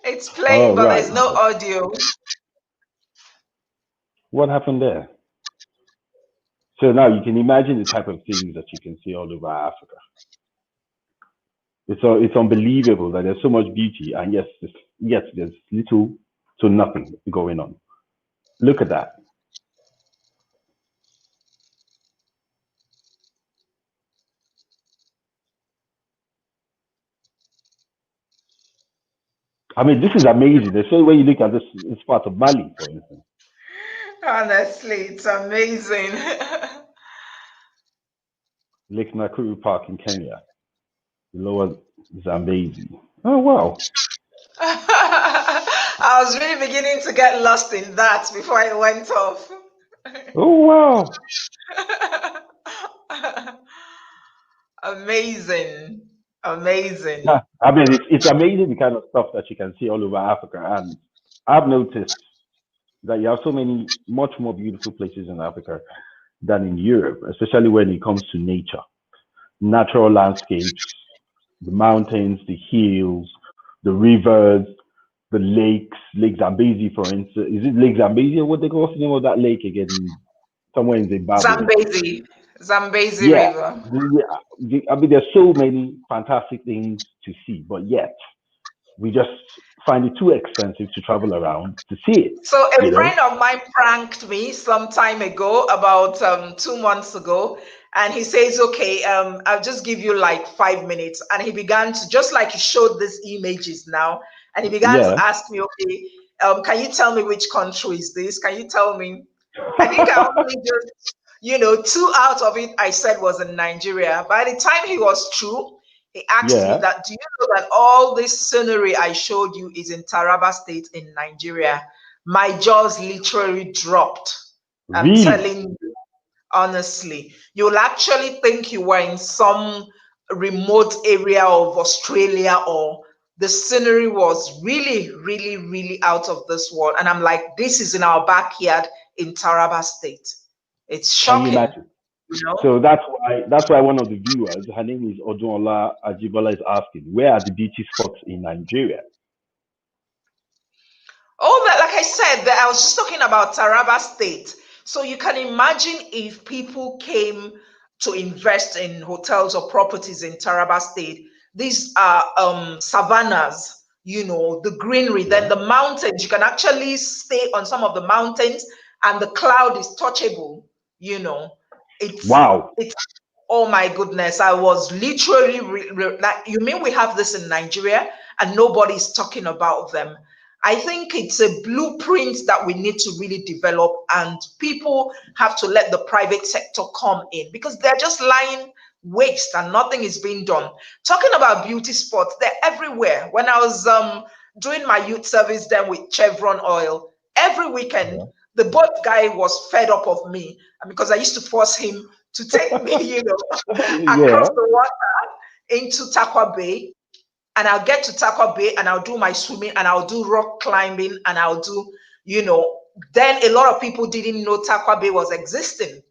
It's playing, but there's no audio. What happened there? So now you can imagine the type of things that you can see all over Africa. It's unbelievable that there's so much beauty, and yet there's little to nothing going on. Look at that. I mean, this is amazing. There's so when you look at this part of Mali, for instance. Honestly, it's amazing. Lake Nakuru Park in Kenya. The lower Zambezi. Oh, wow. I was really beginning to get lost in that before I went off. Oh wow. Amazing. Amazing. Yeah, I mean, it's amazing the kind of stuff that you can see all over Africa. And I've noticed that you have so many, much more beautiful places in Africa than in Europe, especially when it comes to nature, natural landscapes, the mountains, the hills, the rivers, the lakes, Lake Zambezi, for instance. Is it Lake Zambezi or what they call? What's the name of that lake again? Somewhere in Zimbabwe. Zambezi. Zambezi Yeah, River. I mean, there's so many fantastic things to see, but yet we just find it too expensive to travel around to see it. So a You know? friend of mine pranked me some time ago, about 2 months ago, and he says, "Okay, I'll just give you like 5 minutes." And he began to, just like you showed these images now, and he began to Yeah. ask me, "Okay, can you tell me which country is this? Can you tell me?" I think I only just, two out of it I said was in Nigeria. By the time he was through, he asked me Yeah. that, "Do you know that all this scenery I showed you is in Taraba State in Nigeria?" My jaws literally dropped. I'm Really? telling you, honestly. You'll actually think you were in some remote area of Australia, or the scenery was really, really, really out of this world. And I'm like, this is in our backyard in Taraba State. It's Can you shocking, imagine? you know? So that's why one of the viewers, her name is Odunola Ajibola, is asking, where are the beachy spots in Nigeria? Oh, that, like I said, that I was just talking about Taraba State. So you can imagine if people came to invest in hotels or properties in Taraba State. These are savannas, the greenery, Yeah. then the mountains. You can actually stay on some of the mountains, and the cloud is touchable. You know, Wow. it's Oh my goodness, I was literally like, you mean we have this in Nigeria and nobody's talking about them? I think it's a blueprint that we need to really develop, and people have to let the private sector come in, because they're just lying waste and nothing is being done. Talking about beauty spots, they're everywhere. When I was doing my youth service then with Chevron Oil, every weekend Yeah. the boat guy was fed up of me, and because I used to force him to take me, across Yeah. the water into Takwa Bay. And I'll get to Takwa Bay and I'll do my swimming and I'll do rock climbing and I'll do, then a lot of people didn't know Takwa Bay was existing,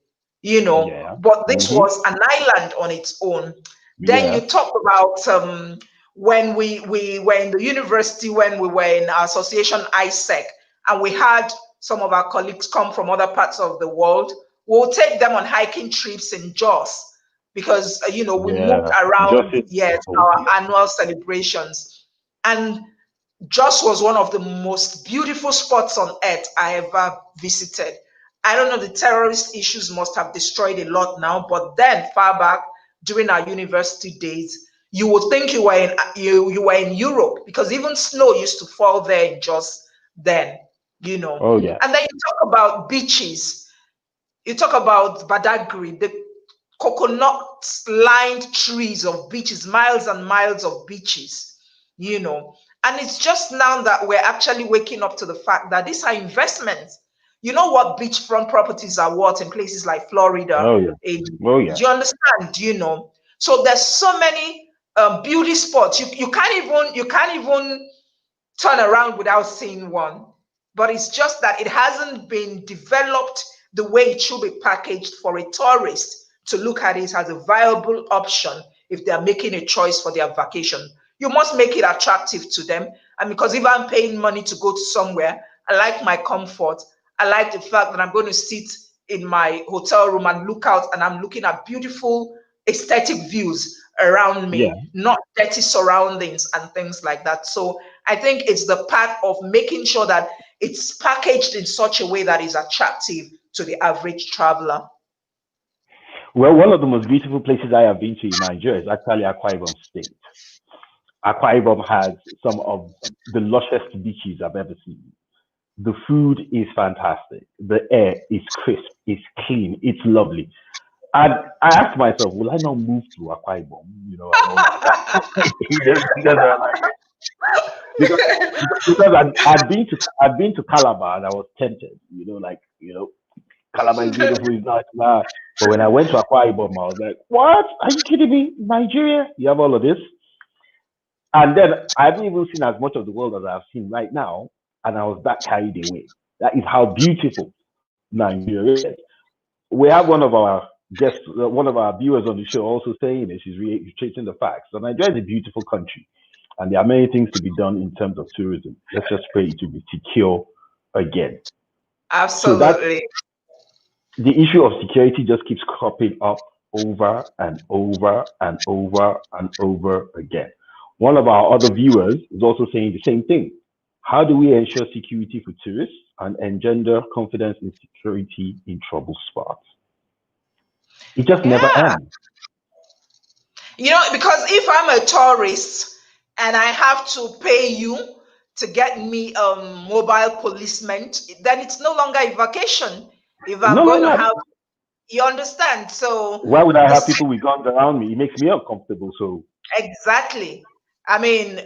Yeah. but this Mm-hmm. was an island on its own. Then Yeah. you talk about when we were in the university, when we were in our association ISEC, and we had some of our colleagues come from other parts of the world. We'll take them on hiking trips in Jos, because we moved Yeah. around, Justice. yes, Oh, our yeah. annual celebrations. And Jos was one of the most beautiful spots on earth I ever visited. I don't know, the terrorist issues must have destroyed a lot now, but then far back during our university days, you would think you were in Europe, because even snow used to fall there in Jos then, Oh, yeah. And then you talk about beaches. You talk about Badagry, the coconut lined trees of beaches, miles and miles of beaches, And it's just now that we're actually waking up to the fact that these are investments. You know what beachfront properties are worth in places like Florida? Oh, yeah. Do Oh, yeah. you understand? So there's so many beauty spots. You can't even turn around without seeing one. But it's just that it hasn't been developed the way it should be packaged for a tourist to look at it as a viable option if they're making a choice for their vacation. You must make it attractive to them. And because if I'm paying money to go to somewhere, I like my comfort. I like the fact that I'm going to sit in my hotel room and look out, and I'm looking at beautiful aesthetic views around Yeah. me, not dirty surroundings and things like that. So I think it's the part of making sure that it's packaged in such a way that is attractive to the average traveler. Well, one of the most beautiful places I have been to in Nigeria is actually Akwa Ibom State. Akwa Ibom has some of the lushest beaches I've ever seen. The food is fantastic. The air is crisp. It's clean. It's lovely. And I asked myself, will I not move to Akwa Ibom? And all of that. Because I like it. because because I'd been to Calabar and I was tempted, Calabar is beautiful, it's nice, blah. But when I went to Akwa Ibom, I was like, what? Are you kidding me? Nigeria? You have all of this? And then I haven't even seen as much of the world as I've seen right now, and I was that carried away. That is how beautiful Nigeria is. We have one of our guests, one of our viewers on the show also saying this. She's reiterating the facts. So Nigeria is a beautiful country, and there are many things to be done in terms of tourism. Let's just pray it will be secure again. So that Absolutely. the issue of security just keeps cropping up over and over and over and over again. One of our other viewers is also saying the same thing. How do we ensure security for tourists and engender confidence in security in trouble spots? It just never Yeah. ends. Because if I'm a tourist and I have to pay you to get me mobile policeman, then it's no longer a vacation. If I'm No going to longer. have, you understand? So Why would I the have people with guns around me? It makes me uncomfortable. So exactly. I mean,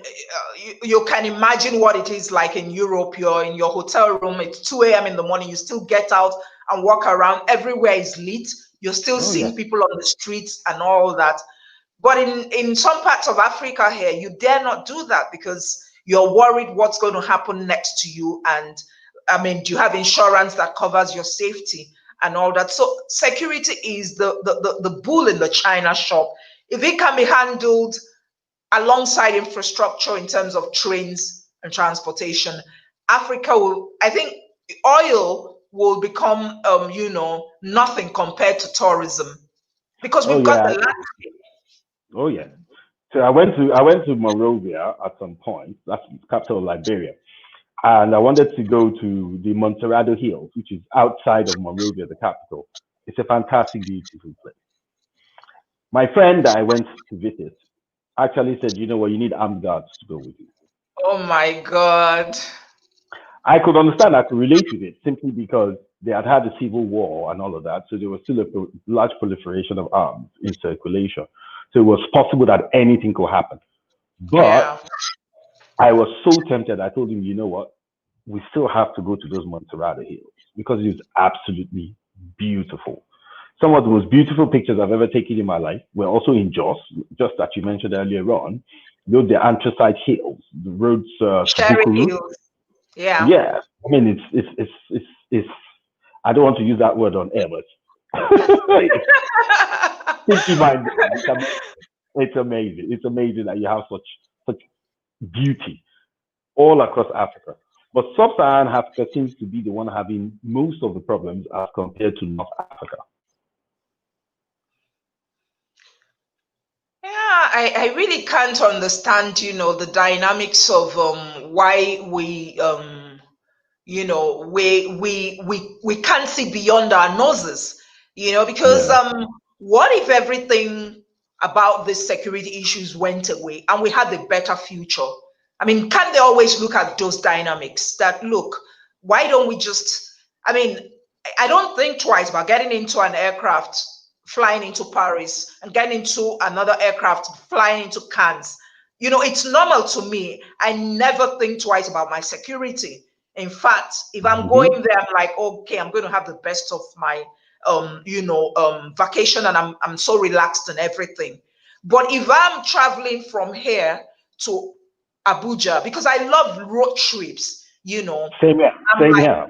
you can imagine what it is like in Europe. You're in your hotel room, it's 2 a.m. in the morning, you still get out and walk around. Everywhere is lit. You're still oh yeah, seeing people on the streets and all that. But in some parts of Africa here, you dare not do that because you're worried what's going to happen next to you. And I mean, do you have insurance that covers your safety and all that? So security is the bull in the china shop. If it can be handled alongside infrastructure in terms of trains and transportation, Africa will, I think, oil will become, nothing compared to tourism because oh we've got the yeah, landscape. oh yeah. So I went to Monrovia at some point. That's the capital of Liberia, and I wanted to go to the Monterrado Hills, which is outside of Monrovia, the capital. It's a fantastic, beautiful place. My friend that I went to visit actually said, you know what, you need armed guards to go with you. Oh my God. I could understand, I could relate with it simply because they had had a civil war and all of that. So there was still a large proliferation of arms in circulation. So it was possible that anything could happen. But Yeah. I was so tempted. I told him, you know what? We still have to go to those Monterrado Hills because it's absolutely beautiful. Some of the most beautiful pictures I've ever taken in my life were also in Jos, just that you mentioned earlier on. The anthracite hills, the roads to Cherry Bukuru. Hills. Yeah. Yeah, I mean it's. I don't want to use that word on air, but it's simply mind blowing. It's amazing. It's amazing that you have such beauty all across Africa. But sub-Saharan Africa seems to be the one having most of the problems as compared to North Africa. Yeah, I really can't understand, the dynamics of why we can't see beyond our noses, because Yeah, what if everything about these security issues went away and we had a better future? I mean, can't they always look at those dynamics that look, why don't we just, I mean, I don't think twice about getting into an aircraft, flying into Paris, and getting into another aircraft, flying into Cannes. It's normal to me. I never think twice about my security. In fact, if I'm going hmm there, I'm like, okay, I'm going to have the best of my, vacation, and I'm so relaxed and everything. But if I'm traveling from here to Abuja, because I love road trips, same here, I'm same like, here.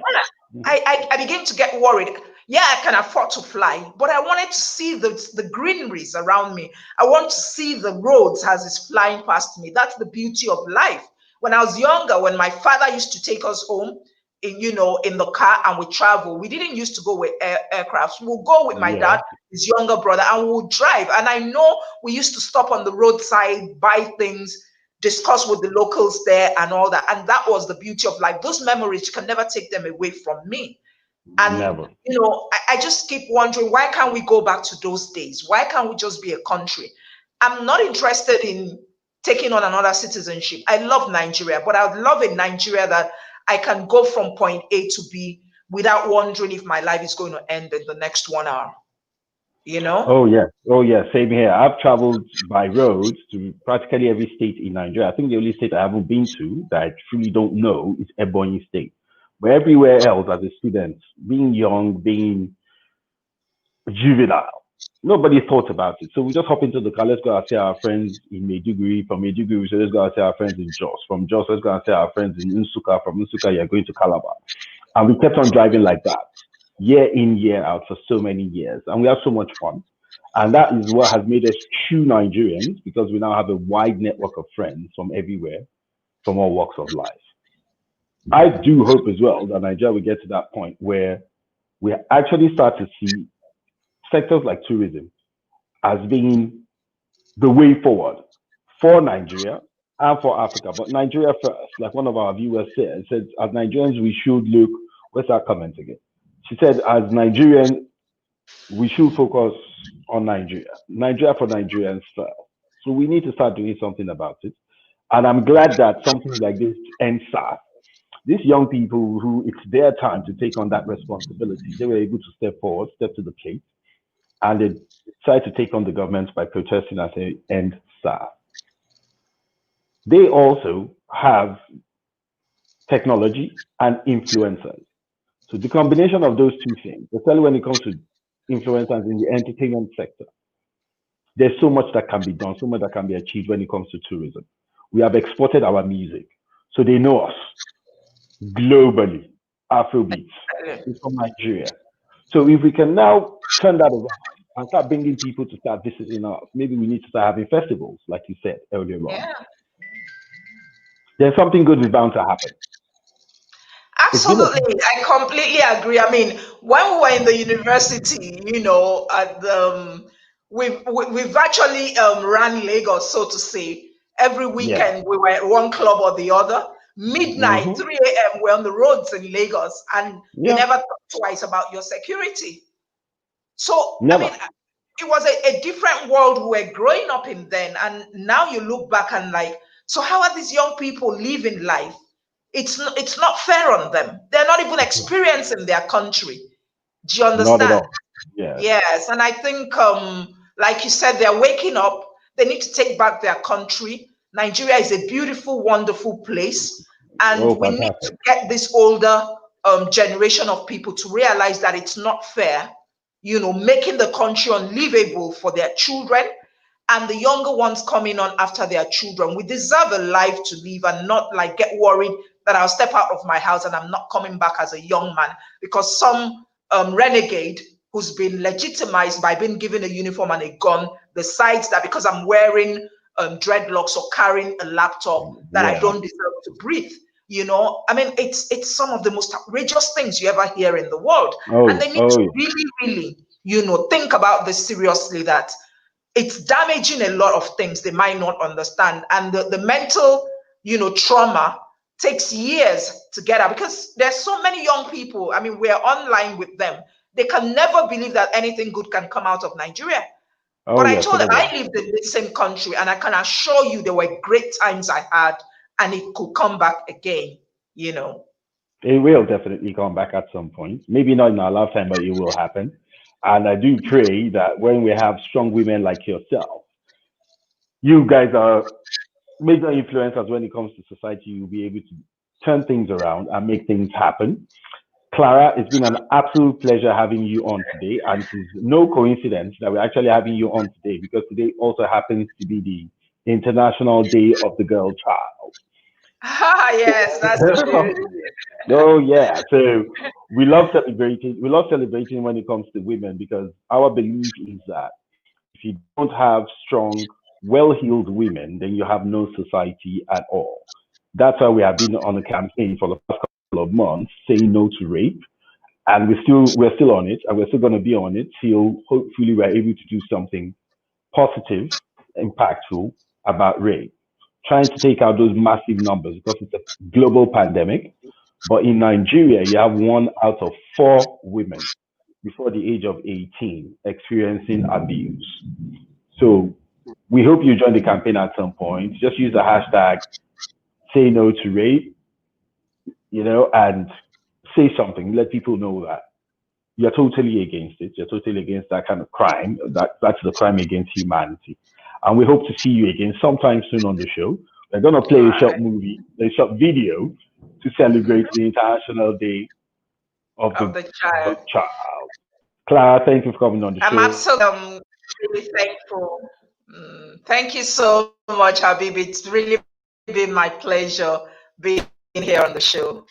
I begin to get worried. Yeah, I can afford to fly, but I wanted to see the greeneries around me. I want to see the roads as it's flying past me. That's the beauty of life. When I was younger, when my father used to take us home in the car and we travel, we didn't used to go with aircraft. We'll go with my Yeah, dad, his younger brother, and we'll drive. And I know we used to stop on the roadside, buy things, discuss with the locals there and all that. And that was the beauty of life. Those memories, you can never take them away from me. And never. I just keep wondering, why can't we go back to those days? Why can't we just be a country? I'm not interested in taking on another citizenship. I love Nigeria, but I would love a Nigeria that I can go from point A to B without wondering if my life is going to end in the next 1 hour. you know? Oh yeah, same here. I've traveled by road to practically every state in Nigeria. I think the only state I haven't been to that I truly don't know is Ebonyi State. But everywhere else, as a student, being young, being juvenile, nobody thought about it. So we just hop into the car. Let's go and see our friends in Maiduguri. From Maiduguri, so let's go and see our friends in Jos. From Jos, let's go and see our friends in Nsuka. From Nsuka, you're going to Calabar. And we kept on driving like that, year in, year out for so many years. And we had so much fun. And that is what has made us true Nigerians, because we now have a wide network of friends from everywhere, from all walks of life. I do hope as well that Nigeria will get to that point where we actually start to see sectors like tourism as being the way forward for Nigeria and for Africa. But Nigeria first, like one of our viewers said, as Nigerians, we should look, where's that comment again? She said, as Nigerians, we should focus on Nigeria. Nigeria for Nigerians first. So we need to start doing something about it. And I'm glad that something like this ends. These young people who it's their time to take on that responsibility, they were able to step forward, step to the plate, and they decided to take on the government by protesting and say, end SARS. They also have technology and influencers. So the combination of those two things, especially when it comes to influencers in the entertainment sector, there's so much that can be done, so much that can be achieved when it comes to tourism. We have exported our music, so they know us globally. Afrobeats is from Nigeria. So if we can now turn that around and start bringing people to start visiting us, maybe we need to start having festivals, like you said earlier on. Yeah. Then something good is bound to happen. Absolutely, I completely agree. I mean, when we were in the university, at we've actually ran Lagos, so to say. Every Yeah. weekend we were at one club or the other. Midnight, Mm-hmm. 3 a.m. We're on the roads in Lagos, and you Yeah. never thought twice about your security. So, I Never. mean, it was a different world we were growing up in then, and now you look back and like, so how are these young people living life? It's not fair on them. They're not even experiencing their country. Do you Not at understand? all. Yeah. Yes, and I think, like you said, they're waking up. They need to take back their country. Nigeria is a beautiful, wonderful place, and Oh, we need to fantastic. get this older generation of people to realize that it's not fair. Making the country unlivable for their children and the younger ones coming on after their children. We deserve a life to live and not like get worried that I'll step out of my house and I'm not coming back as a young man because some renegade who's been legitimized by being given a uniform and a gun decides that because I'm wearing dreadlocks or carrying a laptop that I Yeah. don't deserve to breathe. I mean, it's some of the most outrageous things you ever hear in the world, and they need to Yeah. really, really, think about this seriously. That it's damaging a lot of things they might not understand, and the mental, trauma takes years to get out because there's so many young people. I mean, we're online with them. They can never believe that anything good can come out of Nigeria. Oh But I yeah, told some them of them. I lived in the same country, and I can assure you there were great times I had, and it could come back again. It will definitely come back at some point. Maybe not in our lifetime, but it will happen. And I do pray that when we have strong women like yourself, you guys are major influencers when it comes to society. You'll be able to turn things around and make things happen. Clara, it's been an absolute pleasure having you on today. And it is no coincidence that we're actually having you on today because today also happens to be the International Day of the Girl Child. Yes, that's true. Oh yeah. So we love celebrating. We love celebrating when it comes to women because our belief is that if you don't have strong, well-heeled women, then you have no society at all. That's why we have been on a campaign for the past couple of months saying no to rape. And we're still on it and we're still gonna be on it till hopefully we're able to do something positive, impactful about rape. Trying to take out those massive numbers because it's a global pandemic. But in Nigeria, you have 1 out of 4 women before the age of 18 experiencing abuse. So we hope you join the campaign at some point. Just use the hashtag say no to rape, and say something. Let people know that you're totally against it. You're totally against that kind of crime. That's the crime against humanity. And we hope to see you again sometime soon on the show. We're gonna All play a short right. movie, a short video to celebrate the International Day of Of the the child. Child. Clara, thank you for coming on the I'm show. absolutely really thankful. Thank you so much, Habib. It's really been my pleasure being here on the show.